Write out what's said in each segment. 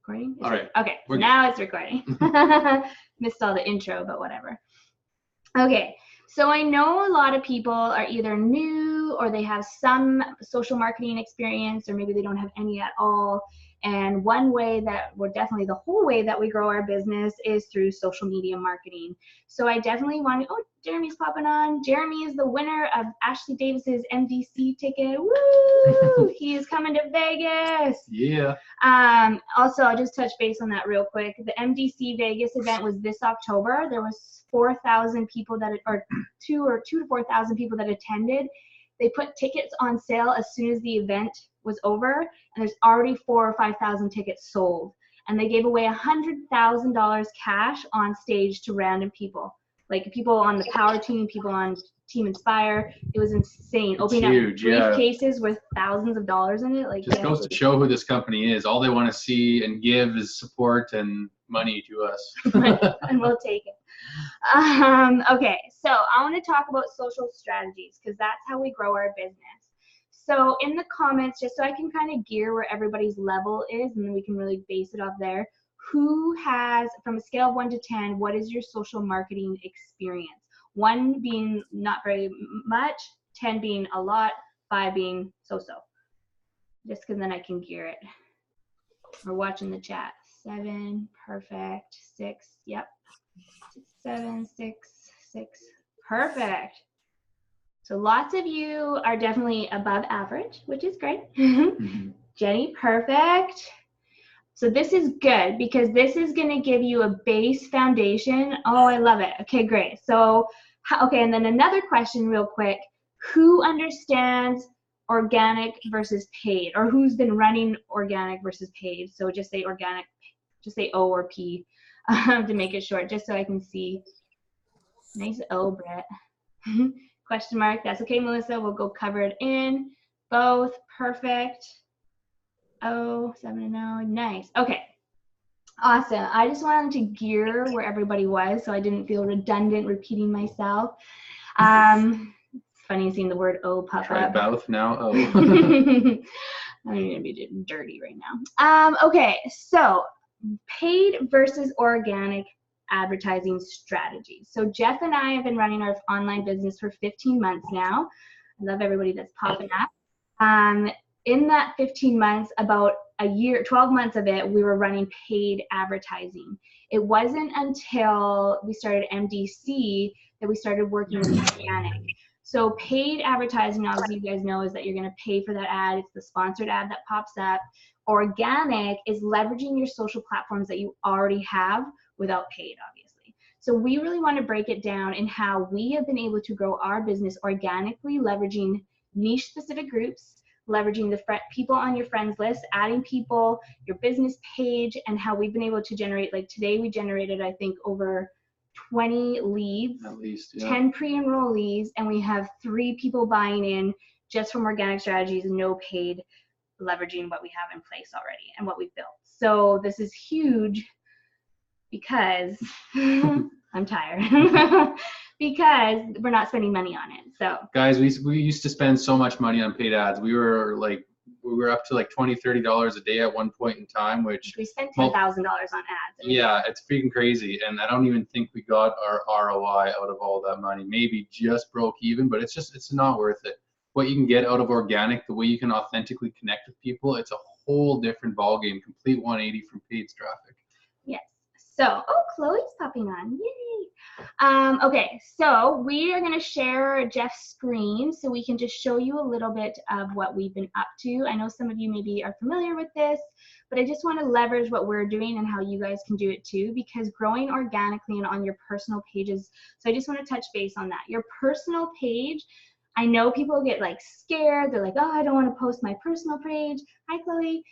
Recording? All right. Okay, so now it's recording. Missed all the intro, but whatever. Okay, so I know a lot of people are either new or they have some social marketing experience, or maybe they don't have any at all. And one way that, well, definitely the whole way that we grow our business is through social media marketing. So I definitely want to, oh, Jeremy's popping on. Jeremy is the winner of Ashley Davis's MDC ticket. Woo! He is coming to Vegas. Yeah. Also, I'll just touch base on that real quick. The MDC Vegas event was this October. There was 4,000 people that, or 2 to 4,000 people that attended. They put tickets on sale as soon as the event was over, and there's already 4,000 or 5,000 tickets sold. And they gave away $100,000 cash on stage to random people, like people on the Power Team, people on Team Inspire. It was insane. Opening up briefcases with thousands of dollars in it. Like, just goes to show who this company is. All they want to see and give is support and money to us. And we'll take it. Okay, so I want to talk about social strategies, because that's how we grow our business. So in the comments, just so I can kind of gear where everybody's level is, and then we can really base it off there. Who has, from a scale of 1 to 10, what is your social marketing experience? 1 being not very much, 10 being a lot, 5 being so-so. Just because then I can gear it. We're watching the chat. 7, perfect. 6, yep. 7, 6, 6, perfect. So lots of you are definitely above average, which is great. Jenny, perfect. So this is good, because this is going to give you a base foundation. Oh, I love it. Okay, great. So, okay, and then another question real quick. Who understands organic versus paid, or who's been running organic versus paid? So just say organic, just say O or P to make it short, just so I can see. Nice O, Brett. Question mark. That's okay, Melissa. We'll go cover it in. Both. Perfect. Oh, 7 and 0. Nice. Okay. Awesome. I just wanted to gear where everybody was, so I didn't feel redundant repeating myself. It's funny seeing the word O pop up. Try both now. Oh. I'm gonna be dirty right now. Okay, so paid versus organic advertising strategies. So Jeff and I have been running our online business for 15 months now. I love everybody that's popping up. In that 15 months, about a year, 12 months of it, we were running paid advertising. It wasn't until we started MDC that we started working with organic. So paid advertising, obviously you guys know, is that you're going to pay for that ad. It's the sponsored ad that pops up. Organic is leveraging your social platforms that you already have without paid, obviously. So we really want to break it down in how we have been able to grow our business organically, leveraging niche specific groups, leveraging the people on your friends list, adding people, your business page, and how we've been able to generate, like today we generated, I think, over 20 leads, at least, yeah. 10 pre-enrollees, and we have 3 people buying in just from organic strategies, no paid, leveraging what we have in place already and what we've built. So this is huge because I'm tired. Because we're not spending money on it. So guys, we used to spend so much money on paid ads. We were up to like $20-30 a day at one point in time, which we spent $10,000 on ads. Yeah, it's freaking crazy, and I don't even think we got our ROI out of all that money. Maybe just broke even, but it's not worth it. What you can get out of organic, the way you can authentically connect with people, it's a whole different ballgame, complete 180 from paid traffic. Yes. So, oh, Chloe's popping on. Yay. Okay, so we are going to share Jeff's screen so we can just show you a little bit of what we've been up to. I know some of you maybe are familiar with this, but I just want to leverage what we're doing and how you guys can do it too, because growing organically and on your personal pages. So I just want to touch base on that. Your personal page, I know people get like scared. They're like, oh, I don't want to post my personal page. Hi, Chloe.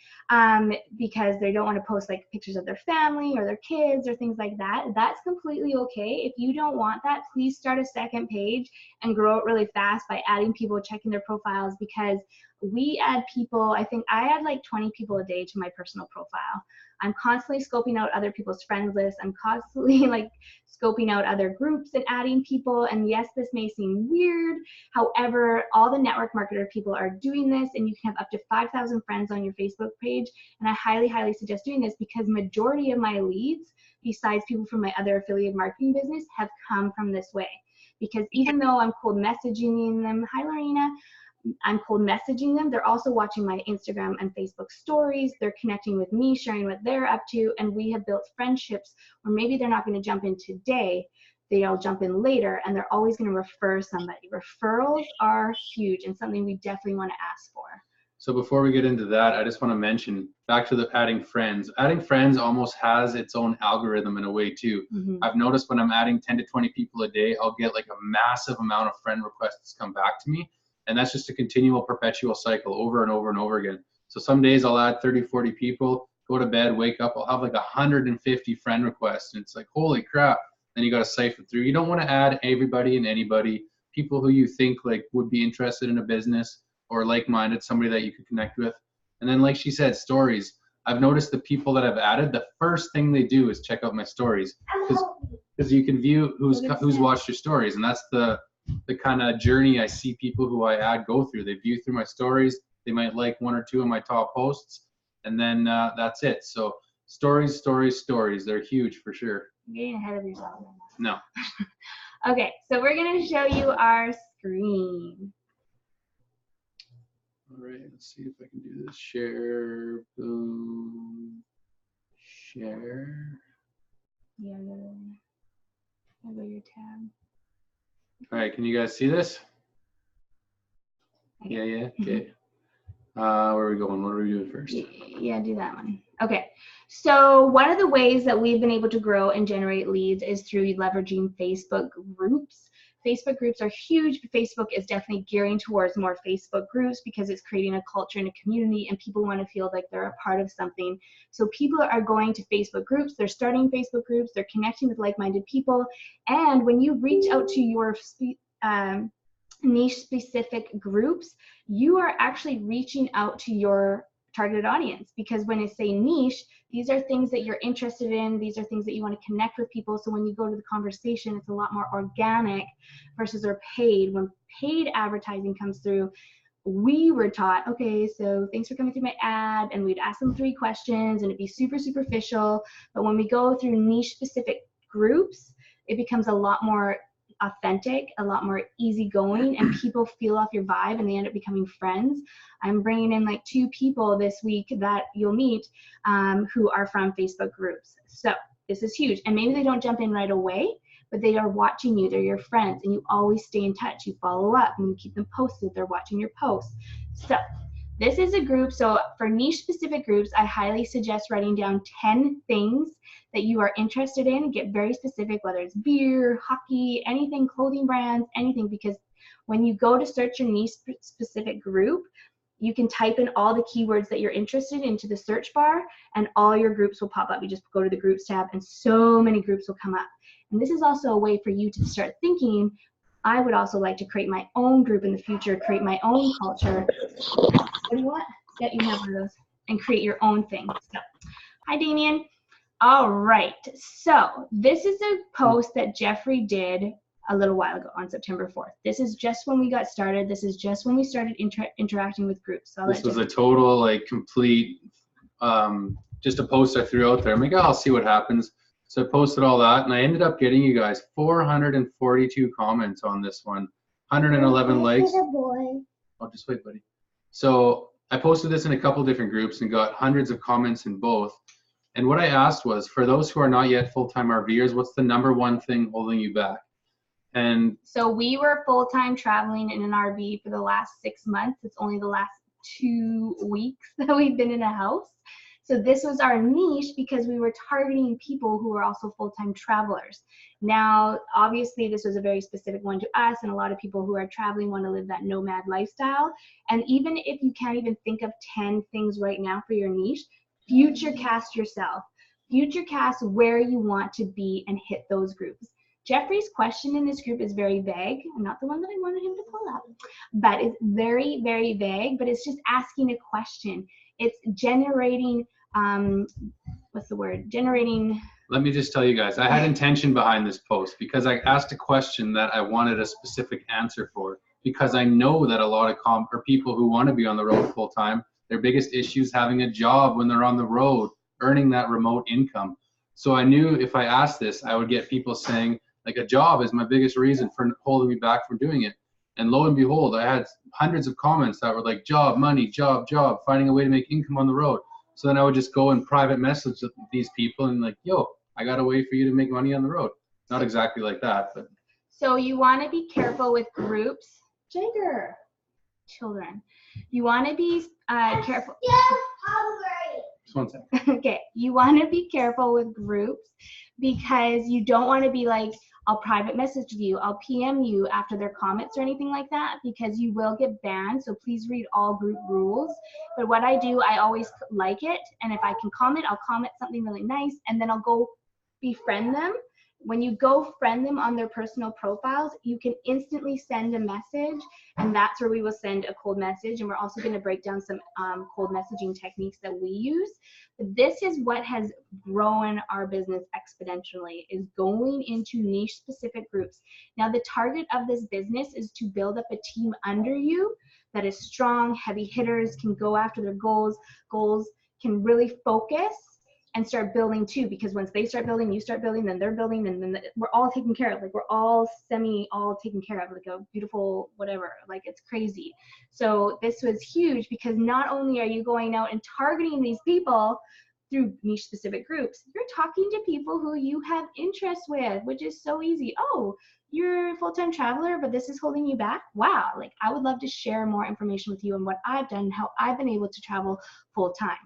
Because they don't want to post like pictures of their family or their kids or things like that. That's completely okay. If you don't want that, please start a second page and grow it really fast by adding people, checking their profiles, because we add people. I think I add like 20 people a day to my personal profile. I'm constantly scoping out other people's friends lists. I'm constantly like scoping out other groups and adding people. And yes, this may seem weird. However, all the network marketer people are doing this, and you can have up to 5,000 friends friends on your Facebook page. And I highly, highly suggest doing this because majority of my leads, besides people from my other affiliate marketing business, have come from this way. Because even though I'm cold messaging them, hi Lorena, I'm cold messaging them, they're also watching my Instagram and Facebook stories. They're connecting with me, sharing what they're up to, and we have built friendships where maybe they're not going to jump in today, they'll jump in later, and they're always going to refer somebody. Referrals are huge and something we definitely want to ask for. So before we get into that, I just want to mention back to the adding friends. Adding friends almost has its own algorithm in a way too. I've noticed when I'm adding 10 to 20 people a day, I'll get like a massive amount of friend requests come back to me. And that's just a continual perpetual cycle over and over and over again. So some days I'll add 30, 40 people, go to bed, wake up, I'll have like 150 friend requests. And it's like, holy crap. Then you got to siphon through. You don't want to add everybody and anybody, people who you think like would be interested in a business or like-minded, somebody that you could connect with. And then like she said, stories. I've noticed the people that I've added, the first thing they do is check out my stories. Because you can view who's watched your stories. And that's the kind of journey I see people who I add go through. They view through my stories. They might like 1 or 2 of my top posts, and then that's it. So stories. They're huge for sure. You're getting ahead of yourself. No. Okay, so we're going to show you our screen. All right, let's see if I can do this. Share, boom, share. Yeah, go to your tab. All right, can you guys see this? Okay. Yeah, okay. Where are we going? What are we doing first? Yeah, do that one. Okay, so one of the ways that we've been able to grow and generate leads is through leveraging Facebook groups. Facebook groups are huge. Facebook is definitely gearing towards more Facebook groups because it's creating a culture and a community, and people want to feel like they're a part of something. So people are going to Facebook groups, they're starting Facebook groups, they're connecting with like-minded people, and when you reach out to your niche specific groups, you are actually reaching out to your targeted audience, because when I say niche, these are things that you're interested in, these are things that you want to connect with people. So when you go to the conversation, it's a lot more organic versus our paid. When paid advertising comes through, we were taught, okay, so thanks for coming through my ad, and we'd ask them 3 questions and it'd be super superficial. But when we go through niche specific groups, it becomes a lot more authentic, a lot more easygoing, and people feel off your vibe and they end up becoming friends. I'm bringing in like 2 people this week that you'll meet who are from Facebook groups. So this is huge, and maybe they don't jump in right away, but they are watching you, they're your friends, and you always stay in touch, you follow up and you keep them posted, they're watching your posts. So this is a group. So for niche specific groups, I highly suggest writing down 10 things that you are interested in. Get very specific, whether it's beer, hockey, anything, clothing brands, anything, because when you go to search your niche specific group, you can type in all the keywords that you're interested in into the search bar and all your groups will pop up. You just go to the groups tab and so many groups will come up. And this is also a way for you to start thinking, I would also like to create my own group in the future, create my own culture. And what? Yeah, you have one of those. And create your own thing. So, hi, Damien. All right. So this is a post that Jeffrey did a little while ago on September 4th. This is just when we got started. This is just when we started interacting with groups. So this was a total, like, complete, just a post I threw out there. I'm like, oh, I'll see what happens. So I posted all that, and I ended up getting, you guys, 442 comments on this one, 111 likes. Oh, just wait, buddy. So I posted this in a couple different groups and got hundreds of comments in both. And what I asked was, for those who are not yet full-time RVers, what's the #1 thing holding you back? And so we were full-time traveling in an RV for the last 6 months. It's only the last 2 weeks that we've been in a house. So this was our niche because we were targeting people who were also full-time travelers. Now, obviously, this was a very specific one to us, and a lot of people who are traveling want to live that nomad lifestyle. And even if you can't even think of 10 things right now for your niche, future cast yourself. Future cast where you want to be and hit those groups. Jeffrey's question in this group is very vague. Not the one that I wanted him to pull up, but it's very, very vague, but it's just asking a question. It's generating, what's the word? Generating. Let me just tell you guys, I had intention behind this post because I asked a question that I wanted a specific answer for, because I know that a lot of people who want to be on the road full time Their biggest issue is having a job when they're on the road, earning that remote income. So I knew if I asked this, I would get people saying, like, a job is my biggest reason for holding me back from doing it. And lo and behold, I had hundreds of comments that were like, job, money, job, job, finding a way to make income on the road. So then I would just go and private message these people and like, yo, I got a way for you to make money on the road. Not exactly like that, but. So you want to be careful with groups. Jager, children. You want to be careful. Just one second. Okay, you want to be careful with groups because you don't want to be like, I'll private message you, I'll PM you after their comments or anything like that, because you will get banned. So please read all group rules. But what I do, I always like it. And if I can comment, I'll comment something really nice and then I'll go befriend them. When you go friend them on their personal profiles, you can instantly send a message, and that's where we will send a cold message. And we're also going to break down some cold messaging techniques that we use. But this is what has grown our business exponentially, is going into niche specific groups. Now, the target of this business is to build up a team under you that is strong, heavy hitters, can go after their goals, can really focus and start building too, because once they start building, you start building, then they're building, and then we're all taken care of. Like, we're all taken care of, like a beautiful whatever. Like, it's crazy. So this was huge because not only are you going out and targeting these people through niche specific groups, you're talking to people who you have interest with, which is so easy. Oh, you're a full-time traveler, but this is holding you back? Wow, like, I would love to share more information with you on what I've done, how I've been able to travel full-time.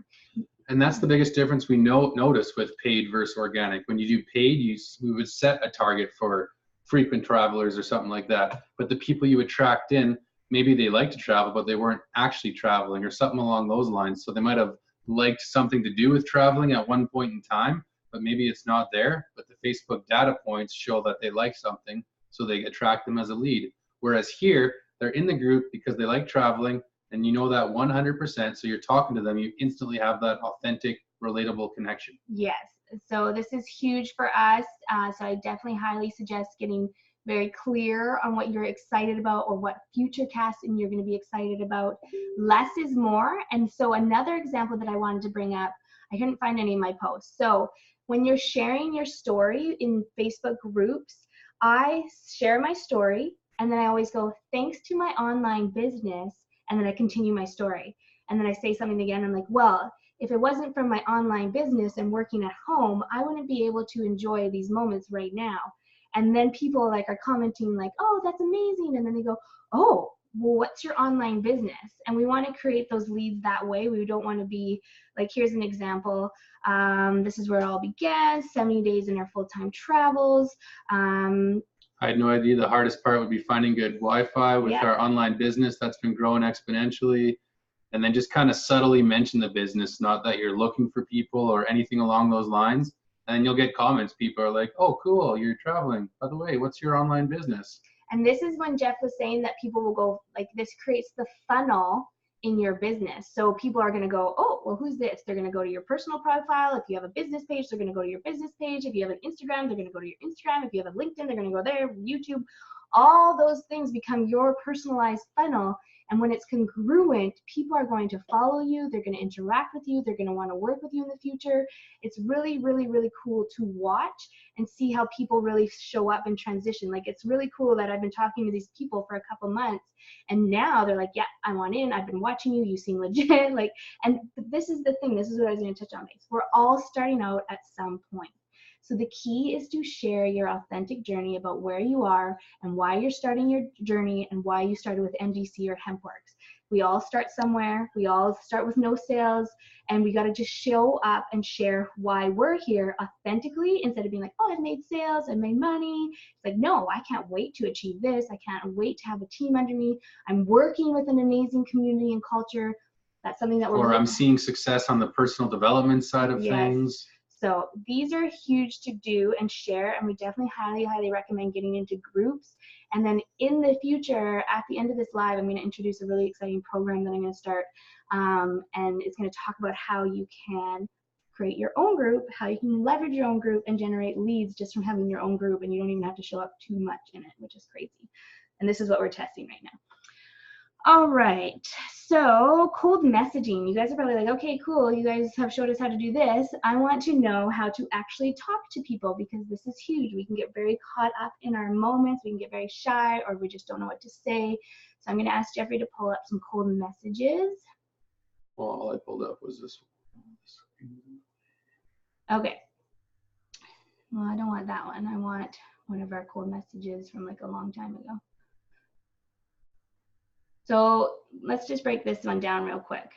And that's the biggest difference we notice with paid versus organic. When you do paid, we would set a target for frequent travelers or something like that. But the people you attract in, maybe they like to travel, but they weren't actually traveling or something along those lines. So they might have liked something to do with traveling at one point in time, but maybe it's not there. But the Facebook data points show that they like something, so they attract them as a lead. Whereas here, they're in the group because they like traveling, and you know that 100%, so you're talking to them, you instantly have that authentic, relatable connection. Yes, so this is huge for us. So I definitely highly suggest getting very clear on what you're excited about or what future casting you're going to be excited about. Less is more. And so another example that I wanted to bring up, I couldn't find any of my posts. So when you're sharing your story in Facebook groups, I share my story and then I always go, thanks to my online business. And then I continue my story. And then I say something again. I'm like, well, if it wasn't for my online business and working at home, I wouldn't be able to enjoy these moments right now. And then people like are commenting like, oh, that's amazing. And then they go, oh, well, what's your online business? And we want to create those leads that way. We don't want to be like, here's an example. This is where it all began, 70 days in our full-time travels. I had no idea the hardest part would be finding good Wi-Fi with our online business that's been growing exponentially. And then just kind of subtly mention the business, not that you're looking for people or anything along those lines. And you'll get comments. People are like, oh, cool, you're traveling. By the way, what's your online business? And this is when Jeff was saying that people will go, like, this creates the funnel in your business. So people are going to go, oh, well, who's this? They're going to go to your personal profile. If you have a business page, they're going to go to your business page. If you have an Instagram, they're going to go to your Instagram. If you have a LinkedIn, they're going to go there, YouTube. All those things become your personalized funnel. And when it's congruent, people are going to follow you. They're going to interact with you. They're going to want to work with you in the future. It's really, really, really cool to watch and see how people really show up and transition. Like, it's really cool that I've been talking to these people for a couple months, and now they're like, yeah, I want in. I've been watching you. You seem legit. Like, and this is the thing. This is what I was going to touch on next. We're all starting out at some point. So the key is to share your authentic journey about where you are and why you're starting your journey and why you started with MDC or HempWorks. We all start somewhere. We all start with no sales, and we got to just show up and share why we're here authentically instead of being like, oh, I've made sales, I've made money. It's like, no, I can't wait to achieve this. I can't wait to have a team under me. I'm working with an amazing community and culture. That's something that we're Or I'm seeing success on the personal development side of things. So these are huge to do and share, and we definitely highly, highly recommend getting into groups. And then in the future, at the end of this live, I'm going to introduce a really exciting program that I'm going to start, and it's going to talk about how you can create your own group, how you can leverage your own group and generate leads just from having your own group, and you don't even have to show up too much in it, which is crazy. And this is what we're testing right now. All right, so cold messaging. You guys are probably like, okay, cool. You guys have showed us how to do this. I want to know how to actually talk to people because this is huge. We can get very caught up in our moments. We can get very shy or we just don't know what to say. So I'm going to ask Jeffrey to pull up some cold messages. Well, all I pulled up was this one. Okay. Well, I don't want that one. I want one of our cold messages from like a long time ago. So let's just break this one down real quick.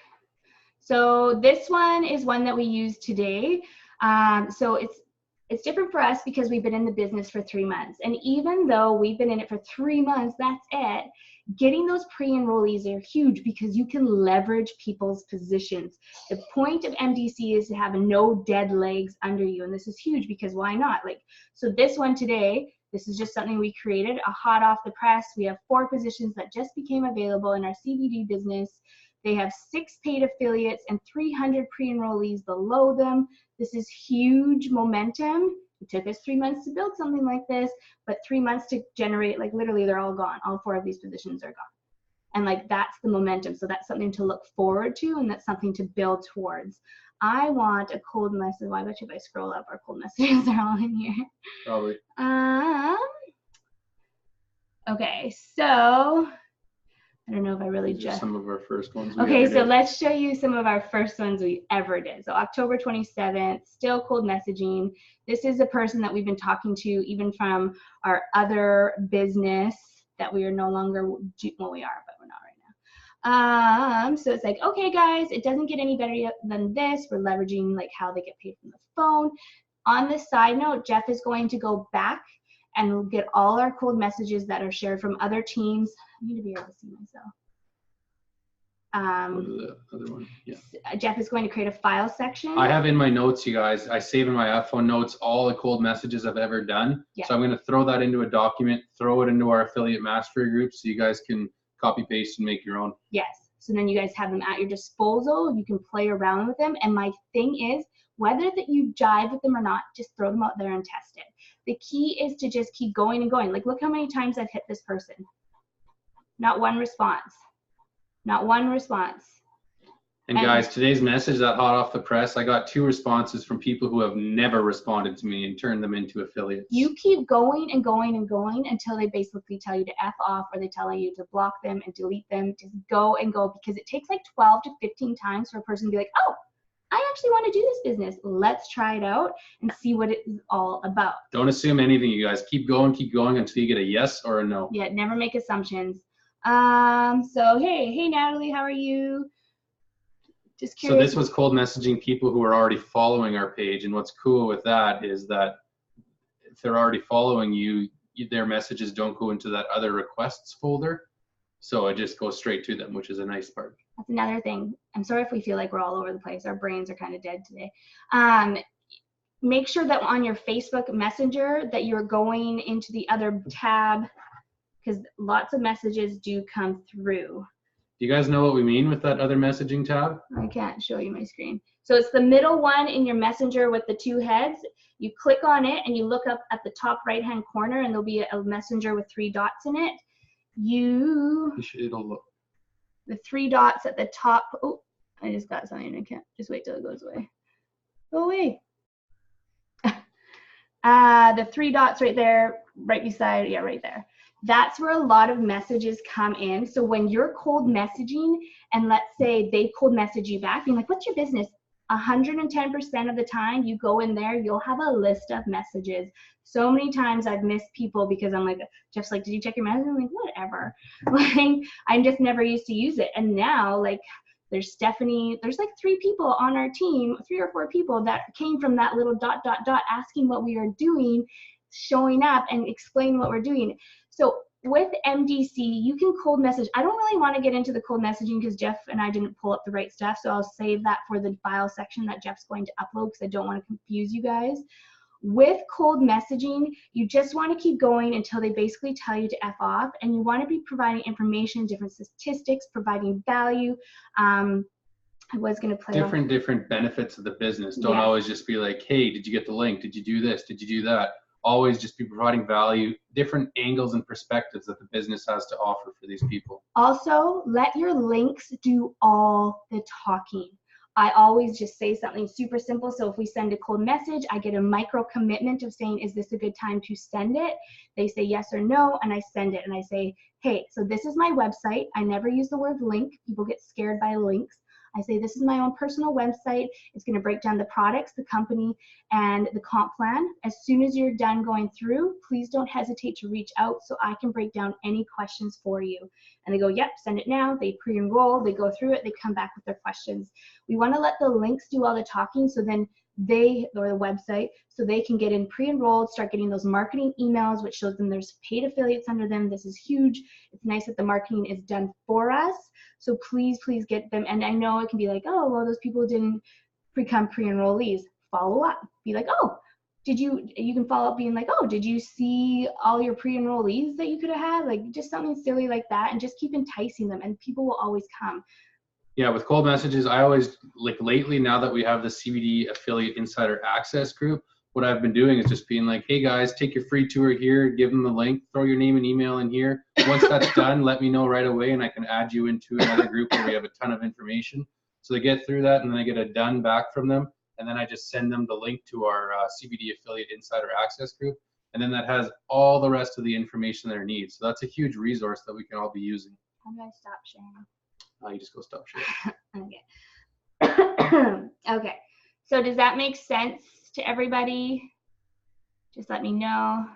So this one is one that we use today. So it's different for us because we've been in the business for 3 months. And even though we've been in it for 3 months, that's it. Getting those pre-enrollees are huge because you can leverage people's positions. The point of MDC is to have no dead legs under you. And this is huge because why not? Like, so this one today, this is just something we created, a hot off the press. We have 4 positions that just became available in our CBD business. They have 6 paid affiliates and 300 pre-enrollees below them. This is huge momentum. It took us 3 months to build something like this, but 3 months to generate, like literally they're all gone. All 4 of these positions are gone. And like that's the momentum. So that's something to look forward to and that's something to build towards. I want a cold message. Well, I bet you if I scroll up, our cold messages are all in here. probably. Okay, so I don't know if I really just. Some of our first ones. Okay, so let's show you some of our first ones we ever did. So October 27th, still cold messaging. This is a person that we've been talking to even from our other business that we are no longer, well, we are, but we're not right now. So it's like, okay, guys, it doesn't get any better than this. We're leveraging like how they get paid from the phone. On this side note, Jeff is going to go back and we'll get all our cold messages that are shared from other teams. I need to be able to see myself. Go to the other one. Yeah. Jeff is going to create a file section. I have in my notes, you guys, I save in my iPhone notes all the cold messages I've ever done. Yeah. So I'm going to throw that into a document, throw it into our affiliate mastery group so you guys can copy paste and make your own. Yes. So then you guys have them at your disposal. You can play around with them. And my thing is, whether that you jive with them or not, just throw them out there and test it. The key is to just keep going and going. Like, look how many times I've hit this person. Not one response. Not one response. And guys, today's message that hot off the press, I got 2 responses from people who have never responded to me and turned them into affiliates. You keep going and going and going until they basically tell you to F off or they tell you to block them and delete them. Just go and go because it takes like 12 to 15 times for a person to be like, oh, I actually want to do this business. Let's try it out and see what it's all about. Don't assume anything, you guys. Keep going until you get a yes or a no. Yeah, never make assumptions. So hey Natalie, how are you? Just curious. So this was cold messaging people who are already following our page, and what's cool with that is that if they're already following you, their messages don't go into that other requests folder. So it just goes straight to them, which is a nice part. That's another thing. I'm sorry if we feel like we're all over the place. Our brains are kind of dead today. Make sure that on your Facebook Messenger that you're going into the other tab because lots of messages do come through. Do you guys know what we mean with that other messaging tab? I can't show you my screen. So it's the middle one in your Messenger with the 2 heads. You click on it and you look up at the top right-hand corner and there'll be a messenger with 3 dots in it. It'll look. The 3 dots at the top. Oh, I just got something. I can't just wait till it goes away. Go away. The 3 dots right there, right beside, yeah, right there. That's where a lot of messages come in. So when you're cold messaging and let's say they cold message you back, being like, what's your business? 110% of the time you go in there, you'll have a list of messages. So many times I've missed people because I'm like, Jeff's like, did you check your message? I'm like, whatever. Like, I'm just never used to use it. And now, like, there's Stephanie, there's like 3 people on our team, 3 or 4 people that came from that little ... asking what we are doing, showing up and explaining what we're doing. So with MDC, you can cold message. I don't really want to get into the cold messaging because Jeff and I didn't pull up the right stuff. So I'll save that for the file section that Jeff's going to upload because I don't want to confuse you guys. With cold messaging, you just want to keep going until they basically tell you to F off, and you want to be providing information, different statistics, providing value. I was going to play different benefits of the business. Don't always just be like, hey, did you get the link? Did you do this? Did you do that? always just be providing value, different angles and perspectives that the business has to offer for these people. Also, let your links do all the talking. I always just say something super simple. So if we send a cold message, I get a micro commitment of saying, is this a good time to send it? They say yes or no, and I send it. And I say, hey, so this is my website. I never use the word link. People get scared by links. I say, this is my own personal website. It's going to break down the products, the company, and the comp plan. As soon as you're done going through, please don't hesitate to reach out so I can break down any questions for you. And they go, yep, send it now. They pre-enroll, they go through it, they come back with their questions. We want to let the links do all the talking, so then they, or the website, so they can get in pre-enrolled, start getting those marketing emails, which shows them there's paid affiliates under them. This is huge. It's nice that the marketing is done for us. So please, please get them. And I know it can be like, oh, well, those people didn't become pre-enrollees. Follow up. Be like, oh, you can follow up being like, oh, did you see all your pre-enrollees that you could have had? Like just something silly like that, and just keep enticing them, and people will always come. Yeah, with cold messages, I always, like lately, now that we have the CBD Affiliate Insider Access group, what I've been doing is just being like, hey guys, take your free tour here, give them the link, throw your name and email in here. Once that's done, let me know right away and I can add you into another group where we have a ton of information. So they get through that and then I get a done back from them. And then I just send them the link to our CBD Affiliate Insider Access group. And then that has all the rest of the information they need. So that's a huge resource that we can all be using. How do I stop sharing? You just go stop sharing. Okay. Okay. So does that make sense to everybody? Just let me know.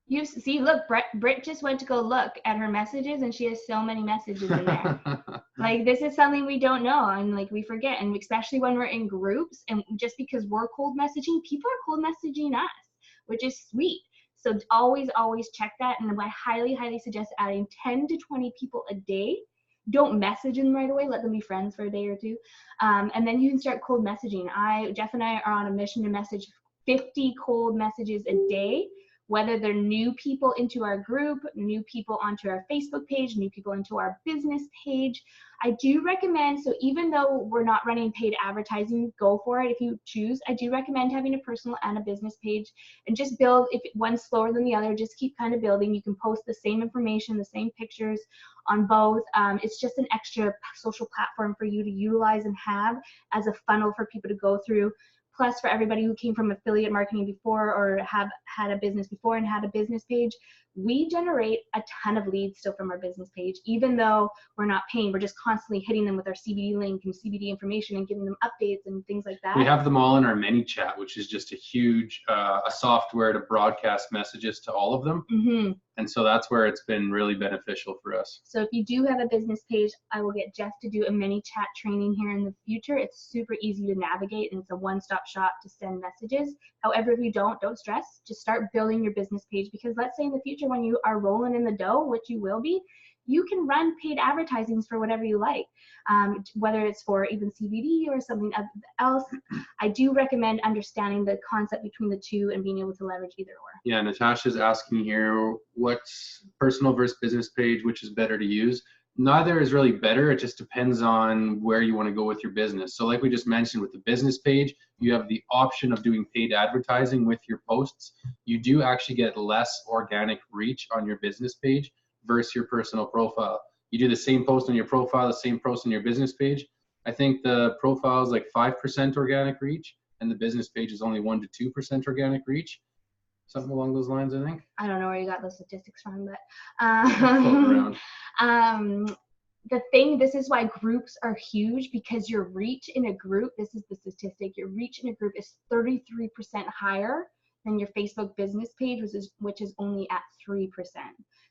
You see, look, Britt just went to go look at her messages, and she has so many messages in there. Like, this is something we don't know, and like we forget, and especially when we're in groups, and just because we're cold messaging, people are cold messaging us, which is sweet. So always, always check that, and I highly, highly suggest adding 10 to 20 people a day. Don't message them right away. Let them be friends for a day or two. And then you can start cold messaging. Jeff and I are on a mission to message 50 cold messages a day, whether they're new people into our group, new people onto our Facebook page, new people into our business page. I do recommend, so even though we're not running paid advertising, go for it if you choose. I do recommend having a personal and a business page, and just build. If one's slower than the other, just keep kind of building. You can post the same information, the same pictures on both. It's just an extra social platform for you to utilize and have as a funnel for people to go through. Plus, for everybody who came from affiliate marketing before or have had a business before and had a business page, we generate a ton of leads still from our business page. Even though we're not paying, we're just constantly hitting them with our CBD link and CBD information and giving them updates and things like that. We have them all in our ManyChat, which is just a huge a software to broadcast messages to all of them. Mm-hmm. And so that's where it's been really beneficial for us. So if you do have a business page, I will get Jeff to do a ManyChat training here in the future. It's super easy to navigate, and it's a one-stop shop to send messages. However, if you don't stress. Just start building your business page, because let's say in the future when you are rolling in the dough, which you will be, you can run paid advertisings for whatever you like, whether it's for even CBD or something else. I do recommend understanding the concept between the two and being able to leverage either or. Yeah, Natasha's asking here, what's personal versus business page, which is better to use? Neither is really better. It just depends on where you want to go with your business. So like we just mentioned, with the business page, you have the option of doing paid advertising with your posts. You do actually get less organic reach on your business page versus your personal profile. You do the same post on your profile, the same post on your business page. I think the profile is like 5% organic reach, and the business page is only 1 to 2% organic reach. Something along those lines, I think. I don't know where you got those statistics from, but the thing, this is why groups are huge, because your reach in a group, this is the statistic, your reach in a group is 33% higher than your Facebook business page, which is only at 3%.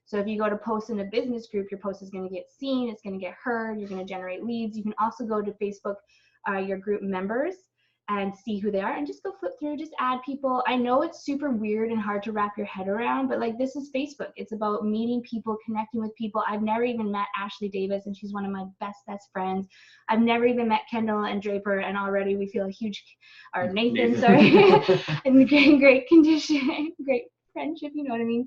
So if you go to post in a business group, your post is going to get seen, it's going to get heard, you're going to generate leads. You can also go to Facebook, your group members, and see who they are, and just go flip through, just add people. I know it's super weird and hard to wrap your head around, but like, this is Facebook. It's about meeting people, connecting with people. I've never even met Ashley Davis, and she's one of my best friends. I've never even met Kendall and Draper, and already we feel a huge, or Nathan. Sorry, in the great condition, great friendship, you know what I mean?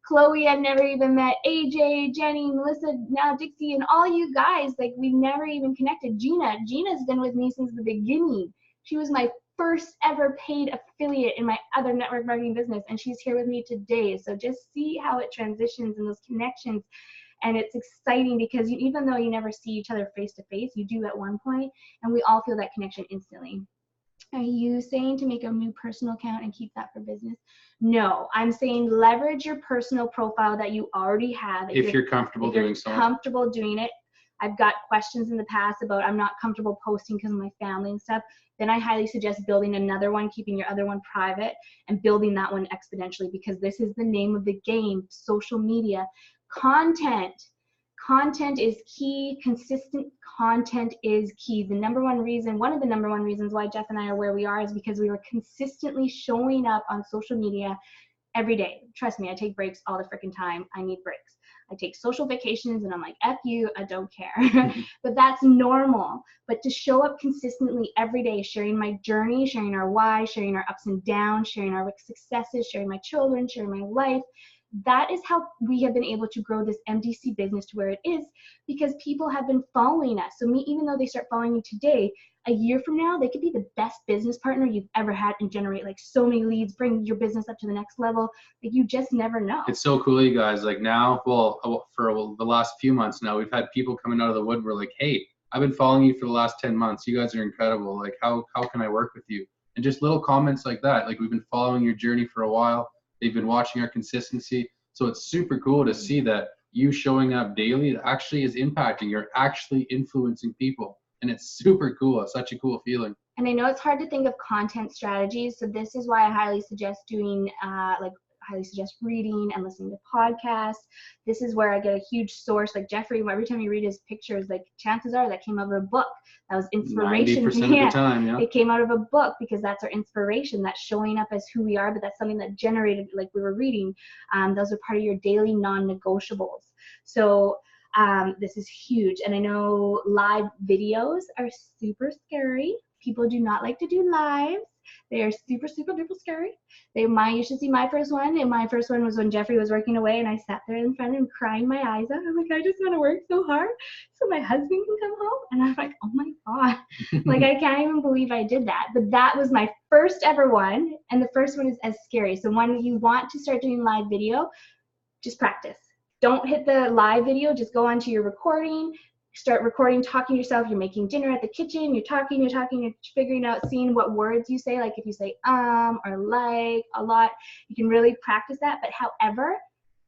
Chloe, I've never even met. AJ, Jenny, Melissa, now Dixie, and all you guys, like, we've never even connected. Gina's been with me since the beginning. She was my first ever paid affiliate in my other network marketing business, and she's here with me today. So just see how it transitions and those connections. And it's exciting because even though you never see each other face to face, you do at one point, and we all feel that connection instantly. Are you saying to make a new personal account and keep that for business? No, I'm saying leverage your personal profile that you already have. If you're comfortable doing so. Comfortable doing it. I've got questions in the past about I'm not comfortable posting because of my family and stuff. Then I highly suggest building another one, keeping your other one private, and building that one exponentially, because this is the name of the game, social media. Content is key. Consistent content is key. One of the number one reasons why Jeff and I are where we are is because we were consistently showing up on social media every day. Trust me, I take breaks all the freaking time. I need breaks. I take social vacations and I'm like, F you, I don't care. But that's normal. But to show up consistently every day, sharing my journey, sharing our why, sharing our ups and downs, sharing our successes, sharing my children, sharing my life, that is how we have been able to grow this MDC business to where it is, because people have been following us. So even though they start following you today, a year from now, they could be the best business partner you've ever had and generate like so many leads, bring your business up to the next level. Like, you just never know. It's so cool, you guys. Like now, for the last few months now, we've had people coming out of the woodwork like, hey, I've been following you for the last 10 months. You guys are incredible. Like, how can I work with you? And just little comments like that. Like, we've been following your journey for a while. They've been watching our consistency. So it's super cool to see that you showing up daily actually is impacting. You're actually influencing people. And it's super cool. It's such a cool feeling. And I know it's hard to think of content strategies. So this is why I highly suggest reading and listening to podcasts. This is where I get a huge source. Like Jeffrey, every time you read his pictures, like chances are that came out of a book. That was inspiration. 90% of the time, yeah. It came out of a book because that's our inspiration. That's showing up as who we are, but that's something that generated, like we were reading. Those are part of your daily non-negotiables. So this is huge. And I know live videos are super scary. People do not like to do lives. They are super, super duper scary. You should see my first one. And my first one was when Jeffrey was working away and I sat there in front of him crying my eyes out. I'm like, I just want to work so hard so my husband can come home. And I'm like, oh my God. Like, I can't even believe I did that. But that was my first ever one. And the first one is as scary. So when you want to start doing live video, just practice. Don't hit the live video. Just go onto your recording. Start recording, talking to yourself. You're making dinner at the kitchen. You're talking, you're figuring out, seeing what words you say. Like if you say or like a lot, you can really practice that. But however,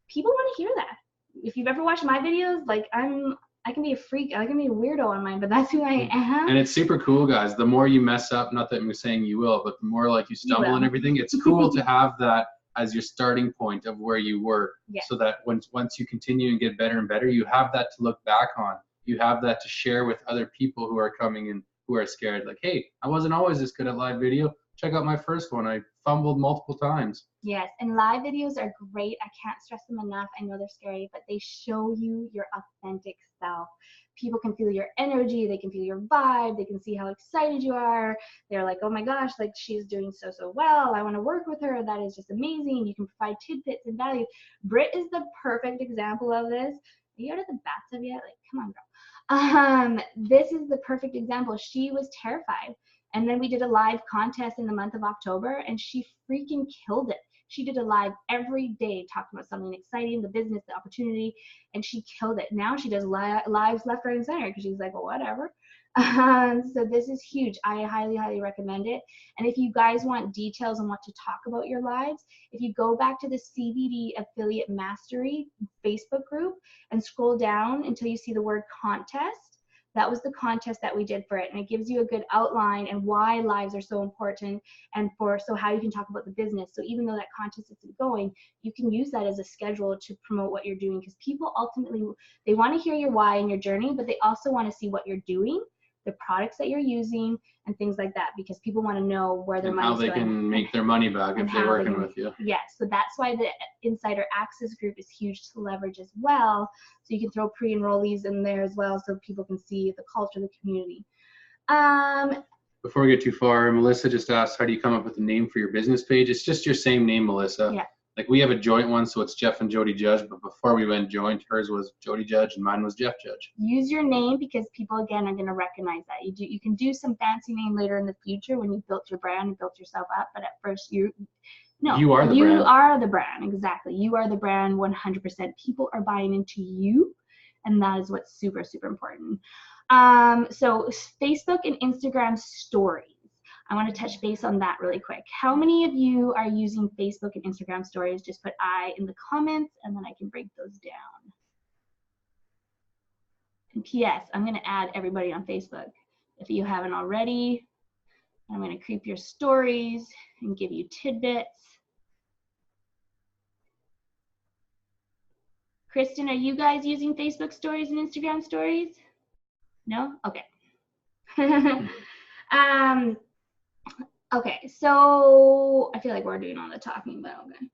people want to hear that. If you've ever watched my videos, like I can be a freak. I can be a weirdo on mine, but that's who I am. And it's super cool, guys. The more you mess up, not that I'm saying you will, but the more like you stumble and everything, it's cool to have that as your starting point of where you were. Yes. So that once you continue and get better and better, you have that to look back on. You have that to share with other people who are coming in who are scared. Like, hey, I wasn't always this good at live video. Check out my first one. I fumbled multiple times. Yes, and live videos are great. I can't stress them enough. I know they're scary, but they show you your authentic self. People can feel your energy. They can feel your vibe. They can see how excited you are. They're like, oh my gosh, like she's doing so well. I want to work with her. That is just amazing. You can provide tidbits and value. Britt is the perfect example of this. Are you out of the bathtub yet? Like, come on, girl. This is the perfect example. She was terrified. And then we did a live contest in the month of October, and she freaking killed it. She did a live every day talking about something exciting, the business, the opportunity, and she killed it. Now she does lives left, right, and center because she's like, well, whatever. So this is huge. I highly, highly recommend it. And if you guys want details on what to talk about your lives, if you go back to the CBD Affiliate Mastery Facebook group and scroll down until you see the word contest, that was the contest that we did for it. And it gives you a good outline and why lives are so important and so how you can talk about the business. So even though that contest isn't going, you can use that as a schedule to promote what you're doing, because people ultimately, they want to hear your why and your journey, but they also want to see what you're doing, the products that you're using, and things like that, because people want to know where their money's going. How they can make their money back if they're working with you. Yes, so that's why the Insider Access group is huge to leverage as well. So you can throw Pre Enrollees in there as well so people can see the culture, the community. Before we get too far, Melissa just asked, how do you come up with a name for your business page? It's just your same name, Melissa. Yeah. Like we have a joint one, so it's Jeff and Jody Judge, but before we went joint, hers was Jody Judge and mine was Jeff Judge. Use your name because people, again, are going to recognize that. You can do some fancy name later in the future when you've built your brand and built yourself up, but at first you are the brand. Exactly. You are the brand 100%. People are buying into you, and that is what's super, super important. So Facebook and Instagram stories. I want to touch base on that really quick. How many of you are using Facebook and Instagram stories? Just put I in the comments, and then I can break those down. And P.S., I'm going to add everybody on Facebook. If you haven't already, I'm going to creep your stories and give you tidbits. Kristen, are you guys using Facebook stories and Instagram stories? No? Okay. Okay, so I feel like we're doing all the talking, but okay.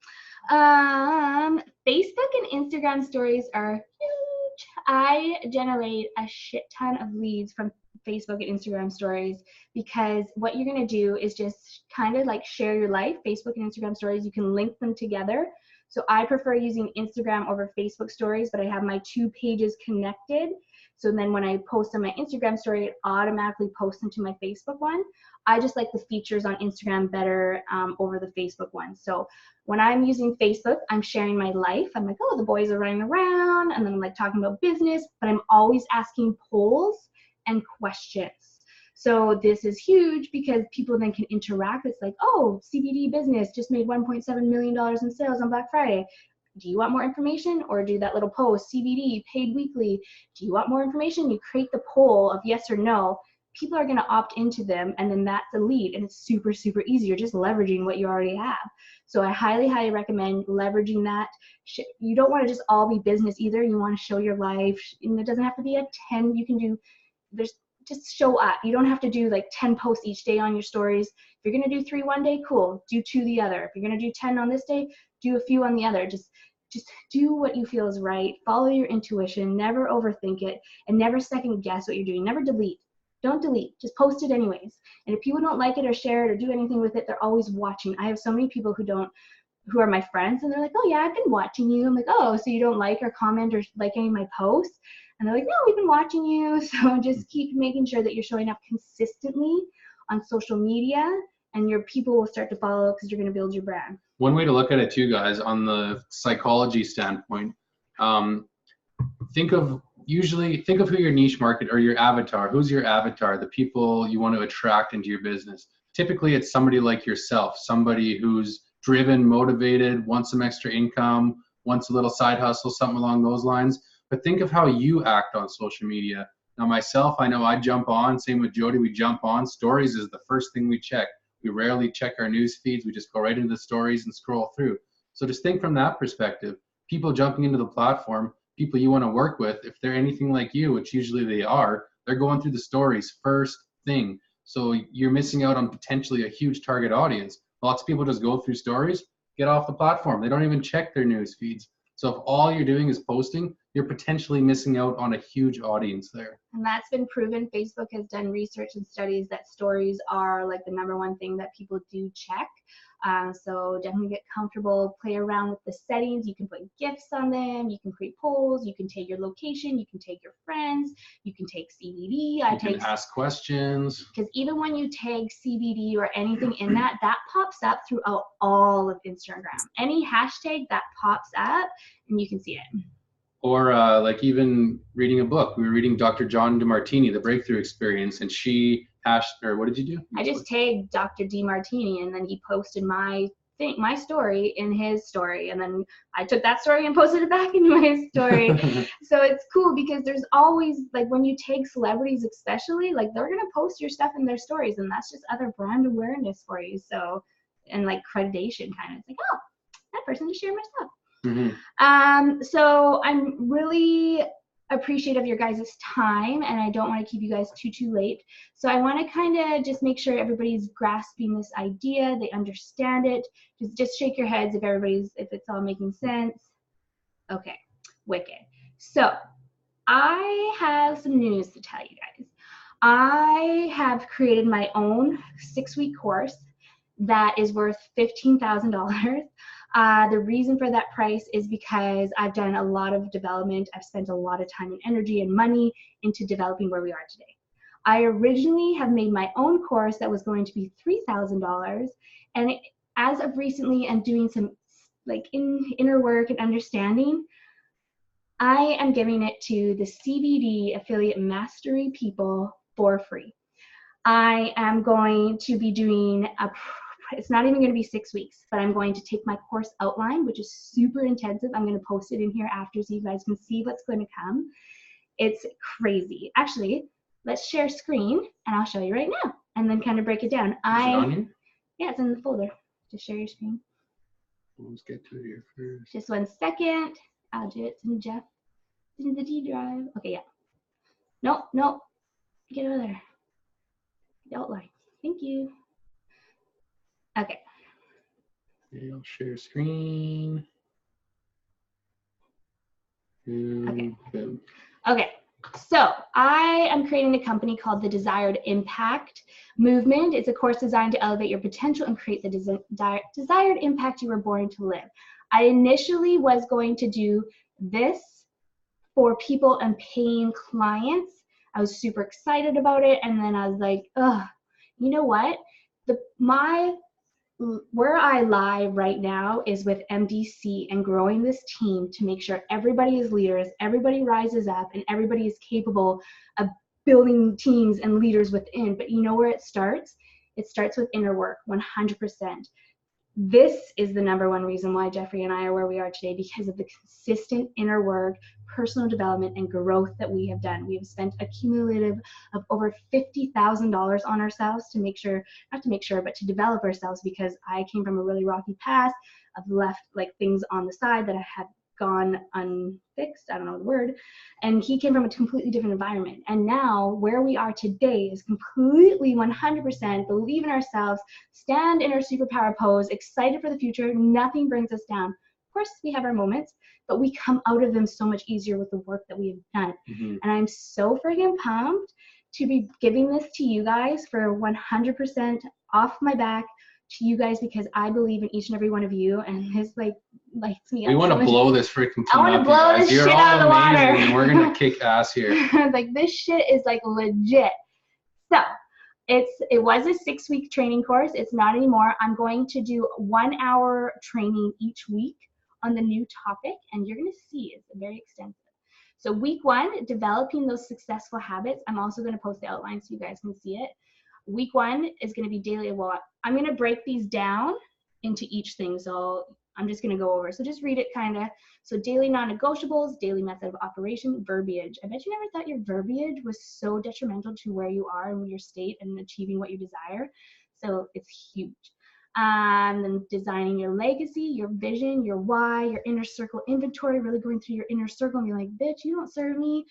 Facebook and Instagram stories are huge. I generate a shit ton of leads from Facebook and Instagram stories because what you're gonna do is just kind of like share your life. Facebook and Instagram stories, you can link them together. So I prefer using Instagram over Facebook stories, but I have my 2 pages connected. So then when I post on my Instagram story, it automatically posts into my Facebook one. I just like the features on Instagram better over the Facebook one. So when I'm using Facebook, I'm sharing my life. I'm like, oh, the boys are running around, and then I'm like talking about business, but I'm always asking polls and questions. So this is huge because people then can interact. It's like, oh, CBD business just made $1.7 million in sales on Black Friday. Do you want more information? Or do that little post, CBD, paid weekly. Do you want more information? You create the poll of yes or no. People are going to opt into them, and then that's a lead, and it's super, super easy. You're just leveraging what you already have. So I highly, highly recommend leveraging that. You don't want to just all be business either. You want to show your life, and it doesn't have to be a 10. You can do, just show up. You don't have to do like 10 posts each day on your stories. If you're going to do 3 one day, cool. Do 2 the other. If you're going to do 10 on this day, do a few on the other. Just do what you feel is right. Follow your intuition. Never overthink it, and never second guess what you're doing. Never delete. Don't delete. Just post it anyways. And if people don't like it or share it or do anything with it, they're always watching. I have so many people who are my friends, and they're like, oh yeah, I've been watching you. I'm like, oh, so you don't like or comment or like any of my posts? And they're like, no, we've been watching you. So just keep making sure that you're showing up consistently on social media, and your people will start to follow because you're going to build your brand. One way to look at it too, guys, on the psychology standpoint, think of who your niche market or your avatar. Who's your avatar? The people you want to attract into your business. Typically, it's somebody like yourself, somebody who's driven, motivated, wants some extra income, wants a little side hustle, something along those lines. But think of how you act on social media. Now, myself, I know I jump on. Same with Jody, we jump on. Stories is the first thing we check. We rarely check our news feeds. We just go right into the stories and scroll through. So just think from that perspective. People jumping into the platform, people you want to work with, if they're anything like you, which usually they are, they're going through the stories first thing. So you're missing out on potentially a huge target audience. Lots of people just go through stories, get off the platform. They don't even check their news feeds. So if all you're doing is posting, you're potentially missing out on a huge audience there. And that's been proven. Facebook has done research and studies that stories are like the #1 thing that people do check. So definitely get comfortable, play around with the settings. You can put GIFs on them. You can create polls. You can take your location. You can take your friends. You can take CBD. You can ask questions. Because even when you tag CBD or anything in that pops up throughout all of Instagram. Any hashtag that pops up, and you can see it. Or like even reading a book. We were reading Dr. John DeMartini, The Breakthrough Experience, and she what did you do? I just tagged Dr. DeMartini, and then he posted my story in his story, and then I took that story and posted it back into my story. So it's cool because there's always, like, when you tag celebrities especially, like, they're gonna post your stuff in their stories, and that's just other brand awareness for you. So, and like accreditation kind of, it's like, oh, that person just shared my stuff. Mm-hmm. So I'm really appreciative of your guys' time, and I don't want to keep you guys too late. So I want to kind of just make sure everybody's grasping this idea, they understand it. Just shake your heads if it's all making sense. Okay, wicked. So I have some news to tell you guys. I have created my own 6-week course that is worth $15,000. The reason for that price is because I've done a lot of development. I've spent a lot of time and energy and money into developing where we are today. I originally have made my own course that was going to be $3,000, and as of recently and doing some like inner work and understanding, I am giving it to the CBD affiliate mastery people for free. I am going to be doing it's not even going to be 6 weeks, but I'm going to take my course outline, which is super intensive. I'm going to post it in here after so you guys can see what's going to come. It's crazy. Actually, let's share screen and I'll show you right now and then kind of break it down. Is it on you? Yeah, it's in the folder. Just share your screen. Let's get to it here first. Just 1 second. I'll do it in Jeff. In the D drive. Okay, yeah. Nope. Get over there. The outline. Thank you. Okay. I'll share screen. And boom. Okay. So I am creating a company called the Desired Impact Movement. It's a course designed to elevate your potential and create the desired impact you were born to live. I initially was going to do this for people and paying clients. I was super excited about it, and then I was like, ugh, you know what? Where I lie right now is with MDC and growing this team to make sure everybody is leaders, everybody rises up, and everybody is capable of building teams and leaders within. But you know where it starts? It starts with inner work, 100%. This is the #1 reason why Jeffrey and I are where we are today, because of the consistent inner work, personal development, and growth that we have done. We have spent a cumulative of over $50,000 on ourselves but to develop ourselves, because I came from a really rocky past. I've left like things on the side that I had gone unfixed, I don't know the word, and he came from a completely different environment. And now where we are today is completely 100% believe in ourselves, stand in our superpower pose, excited for the future. Nothing brings us down. Of course, we have our moments, but we come out of them so much easier with the work that we have done. And I'm so friggin' pumped to be giving this to you guys for 100% off my back to you guys, because I believe in each and every one of you, and this like lights me up. We want to blow this freaking team I want to up, blow you guys. this You're shit all out of the water. amazing, and we're gonna kick ass here. Like, this shit is like legit. So it was a 6-week training course. It's not anymore. I'm going to do 1 hour training each week on the new topic, and you're gonna see it's very extensive. So week 1, developing those successful habits. I'm also going to post the outline so you guys can see it. Week 1 is going to be daily. Well, I'm going to break these down into each thing. So I'm just going to go over. So just read it kind of. So daily non-negotiables, daily method of operation, verbiage. I bet you never thought your verbiage was so detrimental to where you are and your state and achieving what you desire. So it's huge. Then designing your legacy, your vision, your why, your inner circle inventory, really going through your inner circle and being like, bitch, you don't serve me.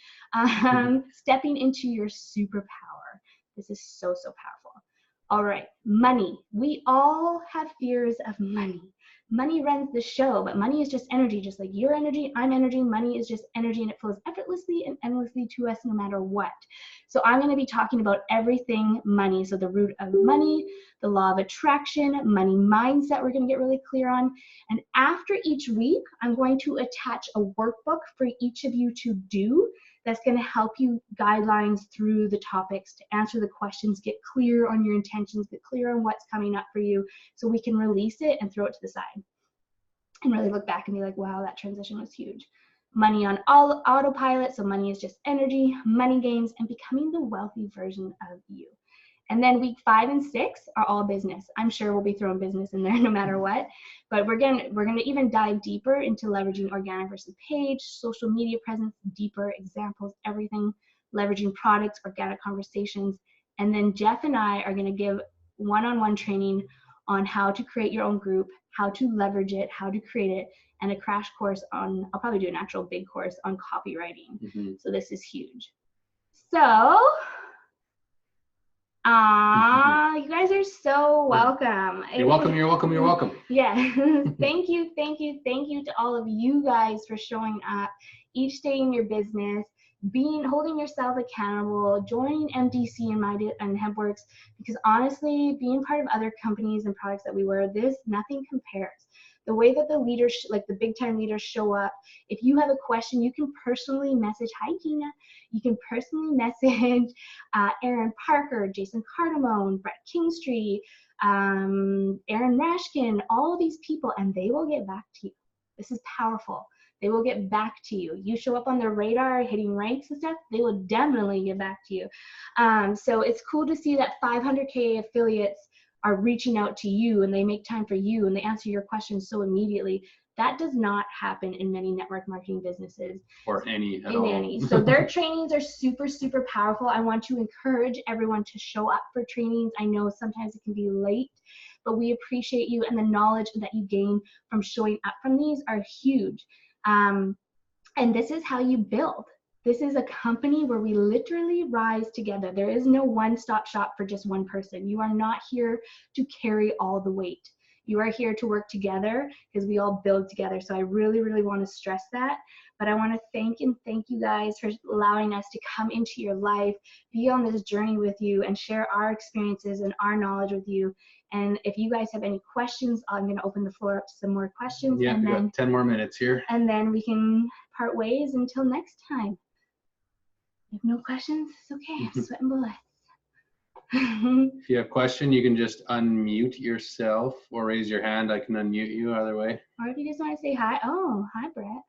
Stepping into your superpower. This is so, so powerful. All right, money. We all have fears of money. Money runs the show, but money is just energy, just like your energy, I'm energy. Money is just energy, and it flows effortlessly and endlessly to us no matter what. So I'm going to be talking about everything money. So the root of money, the law of attraction, money mindset we're going to get really clear on. And after each week, I'm going to attach a workbook for each of you to do that's going to help you guidelines through the topics, to answer the questions, get clear on your intentions, get clear on what's coming up for you, so we can release it and throw it to the side and really look back and be like, wow, that transition was huge. Money on autopilot, so money is just energy, money games, and becoming the wealthy version of you. And then week 5 and 6 are all business. I'm sure we'll be throwing business in there no matter what, but we're gonna even dive deeper into leveraging organic versus page, social media presence, deeper examples, everything, leveraging products, organic conversations. And then Jeff and I are gonna give one-on-one training on how to create your own group, how to leverage it, how to create it, and a crash course on, I'll probably do an actual big course on copywriting. So this is huge. So, you guys are so welcome. You're welcome, you're welcome, you're welcome. Yeah. Thank you to all of you guys for showing up each day in your business, holding yourself accountable, joining MDC and HempWorks, because honestly, being part of other companies and products that we wear, nothing compares. the way that the leaders, like the big time leaders show up, if you have a question, you can personally message, hi Tina, you can personally message Aaron Parker, Jason Cardamone, Brett Kingstree, Aaron Rashkin, all of these people, and they will get back to you. This is powerful. They will get back to you. You show up on their radar, hitting ranks and stuff, they will definitely get back to you. So it's cool to see that 500K affiliates are reaching out to you and they make time for you and they answer your questions so immediately. That does not happen in many network marketing businesses. Or any at in all. Any. So their trainings are super, super powerful. I want to encourage everyone to show up for trainings. I know sometimes it can be late, but we appreciate you, and the knowledge that you gain from showing up from these are huge. And this is how you build. This is a company where we literally rise together. There is no one-stop shop for just one person. You are not here to carry all the weight. You are here to work together because we all build together. So I really, really want to stress that. But I want to thank you guys for allowing us to come into your life, be on this journey with you, and share our experiences and our knowledge with you. And if you guys have any questions, I'm going to open the floor up to some more questions. Yeah, and we then got 10 more minutes here. And then we can part ways until next time. If no questions, it's okay. I'm sweating bullets. If you have a question, you can just unmute yourself or raise your hand. I can unmute you either way. Or if you just want to say hi. Oh, hi, Brett.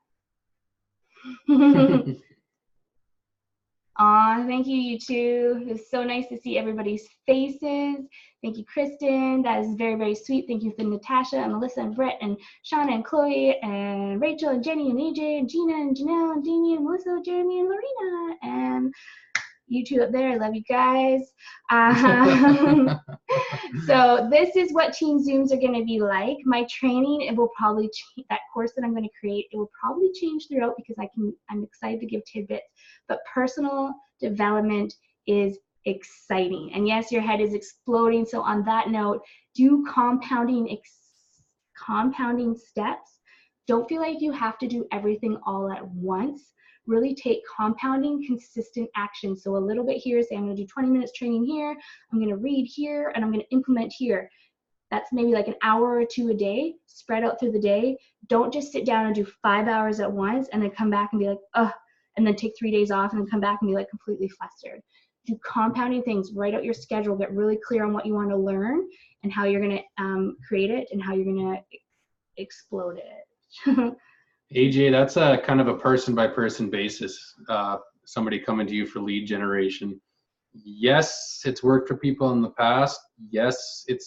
Aw, thank you, you two. It was so nice to see everybody's faces. Thank you, Kristen. That is very, very sweet. Thank you for Natasha and Melissa and Brett and Shauna and Chloe and Rachel and Jenny and AJ and Gina and Janelle and Damien and Melissa, Jeremy and Lorena and you two up there. I love you guys. So this is what Teen Zooms are going to be like. My training, it will probably that course that I'm going to create, it will probably change throughout because I'm excited to give tidbits. But personal development is exciting. And yes, your head is exploding. So on that note, do compounding steps. Don't feel like you have to do everything all at once. Really take compounding consistent action. So a little bit here, say I'm going to do 20 minutes training here, I'm going to read here, and I'm going to implement here. That's maybe like an hour or two a day, spread out through the day. Don't just sit down and do 5 hours at once and then come back and be like, ugh, and then take 3 days off and then come back and be like completely flustered. Do compounding things, write out your schedule, get really clear on what you want to learn and how you're going to create it and how you're going to explode it. AJ, that's a kind of a person by person basis. Somebody coming to you for lead generation. Yes, it's worked for people in the past. Yes, it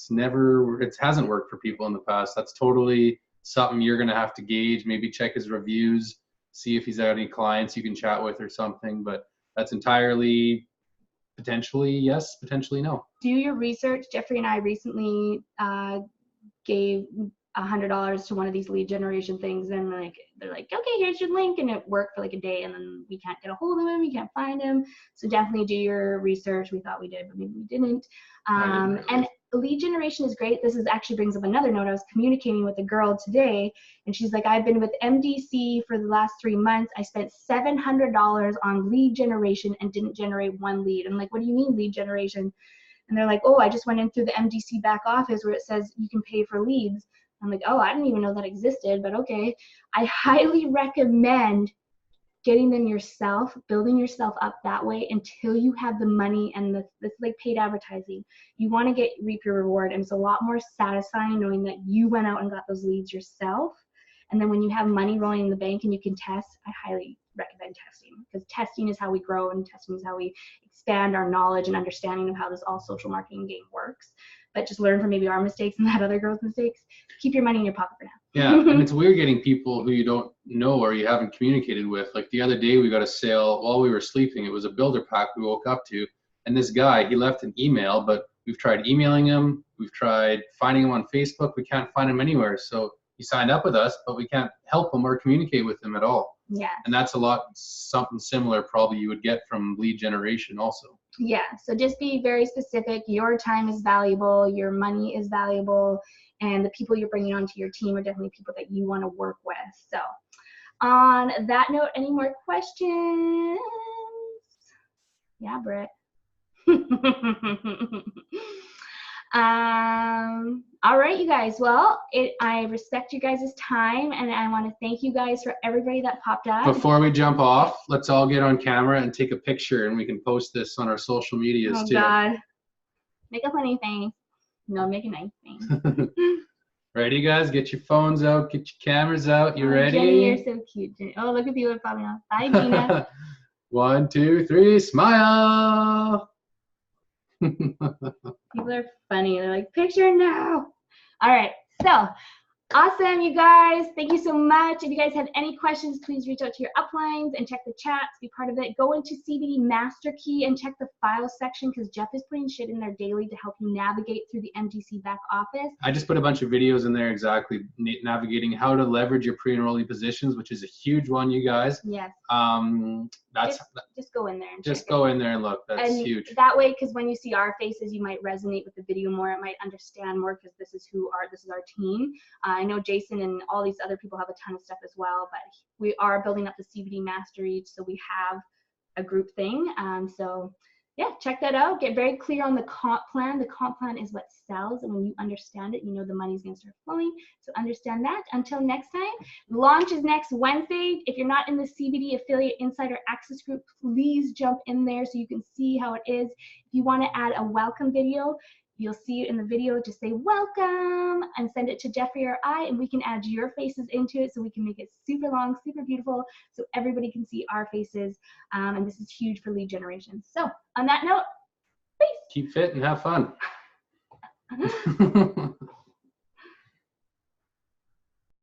hasn't worked for people in the past. That's totally something you're going to have to gauge. Maybe check his reviews, see if he's had any clients you can chat with or something. But that's entirely potentially yes, potentially no. Do your research. Jeffrey and I recently gave $100 to one of these lead generation things, and they're like, okay, here's your link, and it worked for like a day, and then we can't get a hold of him, you can't find him. So definitely do your research. We thought we did, but maybe we didn't. And lead generation is great. This actually brings up another note. I was communicating with a girl today, and she's like, I've been with MDC for the last 3 months. I spent $700 on lead generation and didn't generate one lead. I'm like, what do you mean lead generation? And they're like, oh, I just went in through the MDC back office where it says you can pay for leads. I'm like, oh, I didn't even know that existed, but okay. I highly recommend getting them yourself, building yourself up that way until you have the money, and it's like paid advertising. You want to reap your reward, and it's a lot more satisfying knowing that you went out and got those leads yourself. And then when you have money rolling in the bank and you can test, I highly recommend testing, because testing is how we grow and testing is how we expand our knowledge and understanding of how this all social marketing game works. But just learn from maybe our mistakes and that other girl's mistakes. Keep your money in your pocket for now. Yeah, and it's weird getting people who you don't know or you haven't communicated with. Like the other day, we got a sale while we were sleeping. It was a builder pack we woke up to. And this guy, he left an email, but we've tried emailing him. We've tried finding him on Facebook. We can't find him anywhere. So he signed up with us, but we can't help him or communicate with him at all. Yeah. And that's something similar probably you would get from lead generation also. Yeah, so just be very specific. Your time is valuable, your money is valuable, and the people you're bringing onto your team are definitely people that you want to work with. So on that note, any more questions? Yeah, Britt. All right, you guys. Well, I respect you guys' time, and I want to thank you guys for everybody that popped up. Before we jump off, let's all get on camera and take a picture, and we can post this on our social medias too. Oh God, make a funny face. No, make a nice face. Ready, guys? Get your phones out. Get your cameras out. You ready? Jenny, you're so cute. Jenny. Oh, look at people popping off. Bye, Gina. 1, 2, 3, smile. People are funny. They're like, picture now. All right. So awesome, you guys. Thank you so much. If you guys have any questions, please reach out to your uplines and check the chats, be part of it. Go into CBD Master Key and check the file section because Jeff is putting shit in there daily to help you navigate through the MDC back office. I just put a bunch of videos in there exactly navigating how to leverage your pre-enrollee positions, which is a huge one, you guys. Yes. Just go in there and just go in there and look. That's huge. That way, because when you see our faces, you might resonate with the video more. It might understand more because this is our team. I know Jason and all these other people have a ton of stuff as well, but we are building up the CBD Mastery, so we have a group thing. So yeah, check that out. Get very clear on the comp plan. The comp plan is what sells, and when you understand it, you know the money's gonna start flowing. So understand that. Until next time, launch is next Wednesday. If you're not in the CBD Affiliate Insider Access group, please jump in there so you can see how it is. If you want to add a welcome video, you'll see it in the video. Just say welcome and send it to Jeffrey or I, and we can add your faces into it so we can make it super long, super beautiful, so everybody can see our faces. And this is huge for lead generation. So on that note, peace. Keep fit and have fun.